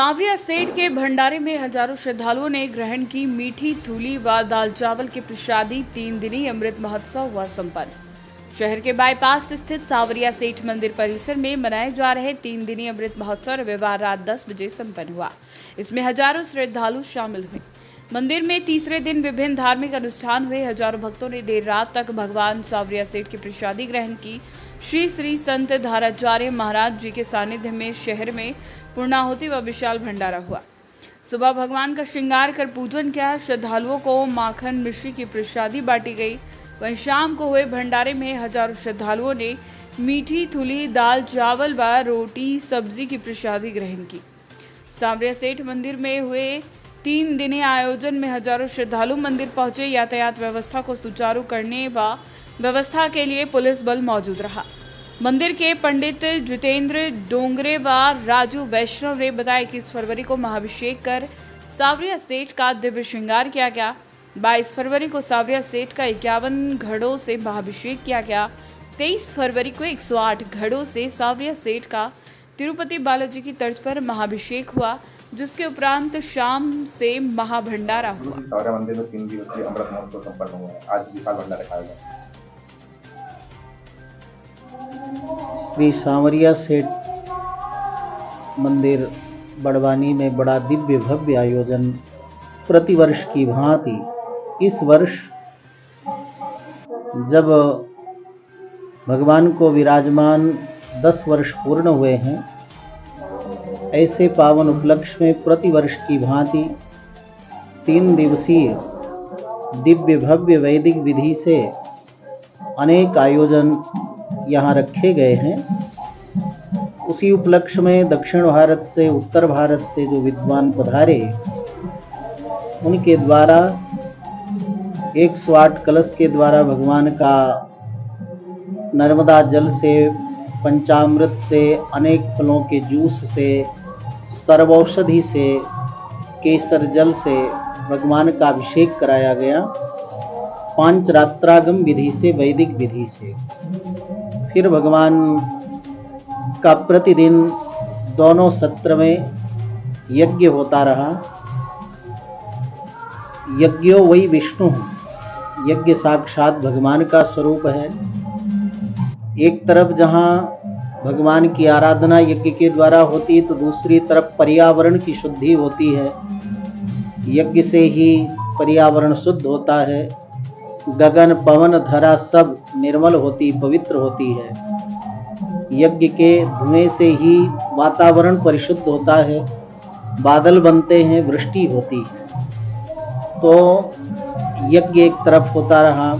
सांवरिया सेठ के भंडारे में हजारों श्रद्धालुओं ने ग्रहण की मीठी थूली व दाल चावल की प्रसादी। 3 दिनी अमृत महोत्सव हुआ संपन्न। शहर के बाईपास स्थित सांवरिया सेठ मंदिर परिसर में मनाए जा रहे 3 दिनी अमृत महोत्सव रविवार रात 10 बजे संपन्न हुआ। इसमें हजारों श्रद्धालु शामिल हुए। मंदिर में तीसरे दिन विभिन्न धार्मिक अनुष्ठान हुए। हजारों भक्तों ने देर रात तक भगवान सांवरिया सेठ की प्रसादी ग्रहण की। श्री संत धाराचार्य महाराज जी के सानिध्य में शहर में पूर्णाहुति व विशाल भंडारा हुआ। सुबह भगवान का श्रृंगार कर पूजन किया। श्रद्धालुओं को माखन मिश्री की प्रसादी बांटी गई। वहीं शाम को हुए भंडारे में हजारों श्रद्धालुओं ने मीठी थूली, दाल चावल व रोटी सब्जी की प्रसादी ग्रहण की। सांवरिया सेठ मंदिर में हुए 3 दिनी आयोजन में हजारों श्रद्धालु मंदिर पहुंचे। यातायात व्यवस्था को सुचारू करने व व्यवस्था के लिए पुलिस बल मौजूद रहा। मंदिर के पंडित जितेंद्र डोंगरे व राजू वैष्णव ने बताया कि 21 फरवरी को महाभिषेक कर सांवरिया सेठ का दिव्य श्रृंगार किया गया। 22 फरवरी को सांवरिया सेठ का 51 घड़ों से महाभिषेक किया गया। 23 फरवरी को 108 घड़ों से सांवरिया सेठ का तिरुपति बालाजी की तर्ज पर महाभिषेक हुआ, जिसके उपरांत शाम से महाभंडारा हुआ। सांवरिया मंदिर में 3 दिवसीय अमृत महोत्सव संपन्न हुआ। आज विशाल भंडारा रखाया गया। श्री सांवरिया सेठ मंदिर बड़वानी में बड़ा दिव्य भव्य आयोजन प्रतिवर्ष की भांति इस वर्ष जब भगवान को विराजमान 10 वर्ष पूर्ण हुए हैं, ऐसे पावन उपलक्ष्य में प्रतिवर्ष की भांति 3 दिवसीय दिव्य भव्य वैदिक विधि से अनेक आयोजन यहाँ रखे गए हैं। उसी उपलक्ष्य में दक्षिण भारत से उत्तर भारत से जो विद्वान पधारे, उनके द्वारा 108 कलश के द्वारा भगवान का नर्मदा जल से, पंचामृत से, अनेक फलों के जूस से, सर्वौषधि से, केसर जल से भगवान का अभिषेक कराया गया। पांचरात्रागम विधि से, वैदिक विधि से। फिर भगवान का प्रतिदिन दोनों सत्र में यज्ञ होता रहा। यज्ञो वही विष्णु, यज्ञ साक्षात भगवान का स्वरूप है। एक तरफ जहाँ भगवान की आराधना यज्ञ के द्वारा होती है, तो दूसरी तरफ पर्यावरण की शुद्धि होती है। यज्ञ से ही पर्यावरण शुद्ध होता है। गगन, पवन, धरा सब निर्मल होती, पवित्र होती है। यज्ञ के धुएं से ही वातावरण परिशुद्ध होता है, बादल बनते हैं, वृष्टि होती है। तो यज्ञ एक तरफ होता रहा,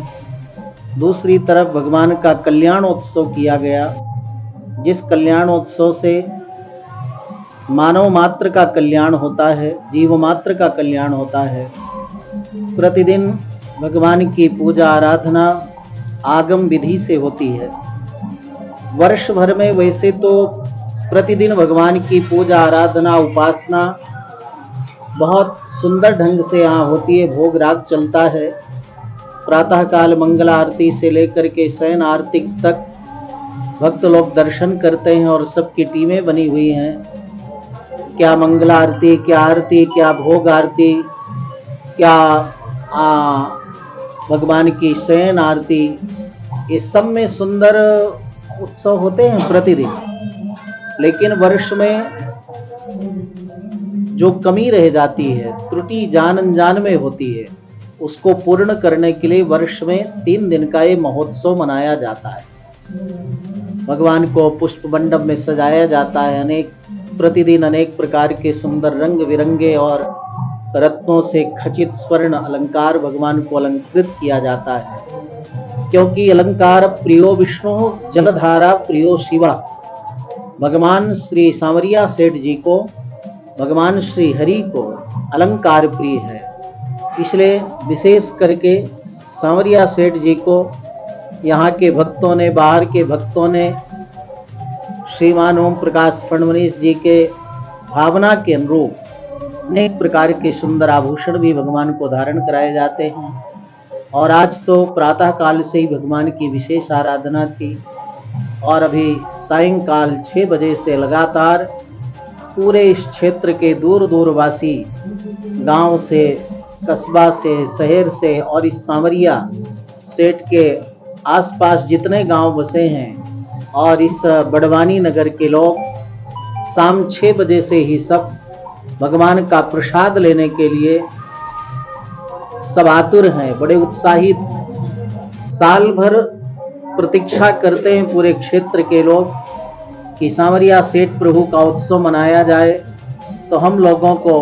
दूसरी तरफ भगवान का कल्याणोत्सव किया गया, जिस कल्याणोत्सव से मानव मात्र का कल्याण होता है, जीव मात्र का कल्याण होता है। प्रतिदिन भगवान की पूजा आराधना आगम विधि से होती है। वर्ष भर में वैसे तो प्रतिदिन भगवान की पूजा आराधना उपासना बहुत सुंदर ढंग से यहाँ होती है। भोग राग चलता है। प्रातः काल मंगला आरती से लेकर के शयन आरती तक भक्त लोग दर्शन करते हैं और सबकी टीमें बनी हुई हैं। क्या मंगला आरती, क्या आरती, क्या भोग आरती, क्या भगवान की शयन आरती, इस सब में सुंदर उत्सव होते हैं प्रतिदिन। लेकिन वर्ष में जो कमी रह जाती है, त्रुटि जान अनजान में होती है, उसको पूर्ण करने के लिए वर्ष में 3 दिन का ये महोत्सव मनाया जाता है। भगवान को पुष्प मंडप में सजाया जाता है। प्रतिदिन अनेक प्रकार के सुंदर रंग बिरंगे और रत्नों से खचित स्वर्ण अलंकार भगवान को अलंकृत किया जाता है। क्योंकि अलंकार प्रियो विष्णु, जलधारा प्रियो शिवा। भगवान श्री सांवरिया सेठ जी को, भगवान श्री हरि को अलंकार प्रिय है। इसलिए विशेष करके सांवरिया सेठ जी को यहाँ के भक्तों ने, बाहर के भक्तों ने श्रीमान ओम प्रकाश फडणवीस जी के भावना के अनुरूप अनेक प्रकार के सुंदर आभूषण भी भगवान को धारण कराए जाते हैं। और आज तो प्रातः काल से ही भगवान की विशेष आराधना थी और अभी सायंकाल 6 बजे से लगातार पूरे इस क्षेत्र के दूर दूरवासी गांव से, कस्बा से, शहर से और इस सांवरिया सेठ के आसपास जितने गांव बसे हैं और इस बड़वानी नगर के लोग शाम 6 बजे से ही सब भगवान का प्रसाद लेने के लिए सब आतुर हैं, बड़े उत्साहित। साल भर प्रतीक्षा करते हैं पूरे क्षेत्र के लोग कि सांवरिया सेठ प्रभु का उत्सव मनाया जाए तो हम लोगों को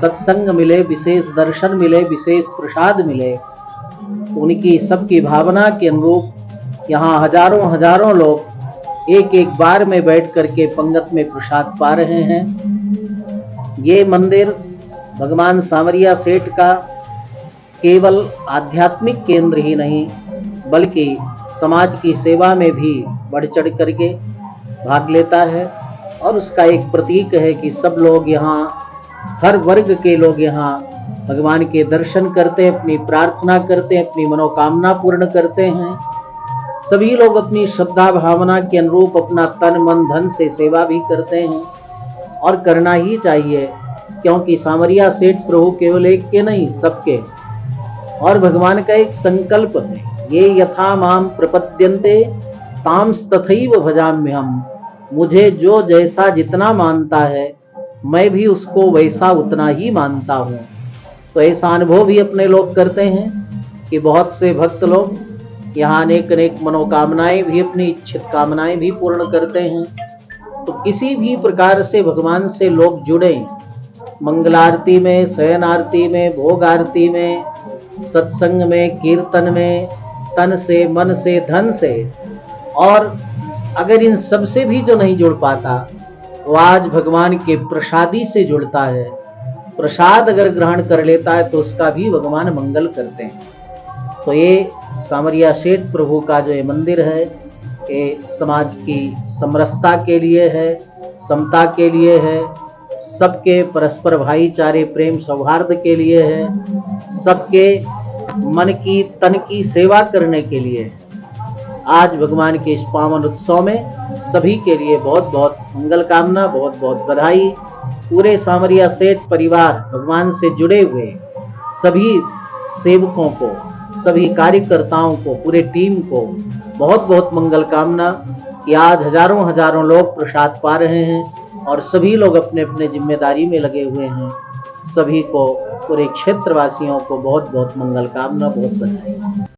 सत्संग मिले, विशेष दर्शन मिले, विशेष प्रसाद मिले। तो उनकी सबकी भावना के अनुरूप यहाँ हजारों हजारों लोग एक एक बार में बैठ करके पंगत में प्रसाद पा रहे हैं। ये मंदिर भगवान सांवरिया सेठ का केवल आध्यात्मिक केंद्र ही नहीं बल्कि समाज की सेवा में भी बढ़ चढ़ करके भाग लेता है और उसका एक प्रतीक है कि सब लोग यहाँ, हर वर्ग के लोग यहाँ भगवान के दर्शन करते हैं, अपनी प्रार्थना करते हैं, अपनी मनोकामना पूर्ण करते हैं। सभी लोग अपनी श्रद्धा भावना के अनुरूप अपना तन मन धन से सेवा भी करते हैं और करना ही चाहिए, क्योंकि सांवरिया सेठ प्रभु केवल एक के नहीं सबके, और भगवान का एक संकल्प है, ये यथा माम प्रपद्यन्ते तांस तथैव भजाम्यहम्। मुझे जो जैसा जितना मानता है मैं भी उसको वैसा उतना ही मानता हूँ। तो ऐसा अनुभव भी अपने लोग करते हैं कि बहुत से भक्त लोग यहाँ अनेक अनेक मनोकामनाएं भी, अपनी इच्छित कामनाएं भी पूर्ण करते हैं। तो किसी भी प्रकार से भगवान से लोग जुड़े, मंगलारती में, शयन आरती में, भोग आरती में, सत्संग में, कीर्तन में, तन से, मन से, धन से, और अगर इन सब से भी जो नहीं जुड़ पाता वो आज भगवान के प्रसादी से जुड़ता है। प्रसाद अगर ग्रहण कर लेता है तो उसका भी भगवान मंगल करते हैं। तो ये सांवरिया सेठ प्रभु का जो ये मंदिर है, ये समाज की समरसता के लिए है, समता के लिए है, सबके परस्पर भाईचारे प्रेम सौहार्द के लिए है, सबके मन की तन की सेवा करने के लिए है। आज भगवान के इस पावन उत्सव में सभी के लिए बहुत बहुत मंगल कामना, बहुत बहुत बधाई। पूरे सांवरिया सेठ परिवार, भगवान से जुड़े हुए सभी सेवकों को, सभी कार्यकर्ताओं को, पूरे टीम को बहुत बहुत मंगल कामना कि आज हजारों हजारों लोग प्रसाद पा रहे हैं और सभी लोग अपने अपने जिम्मेदारी में लगे हुए हैं। सभी को, पूरे क्षेत्रवासियों को बहुत बहुत मंगल कामना, बहुत बधाई।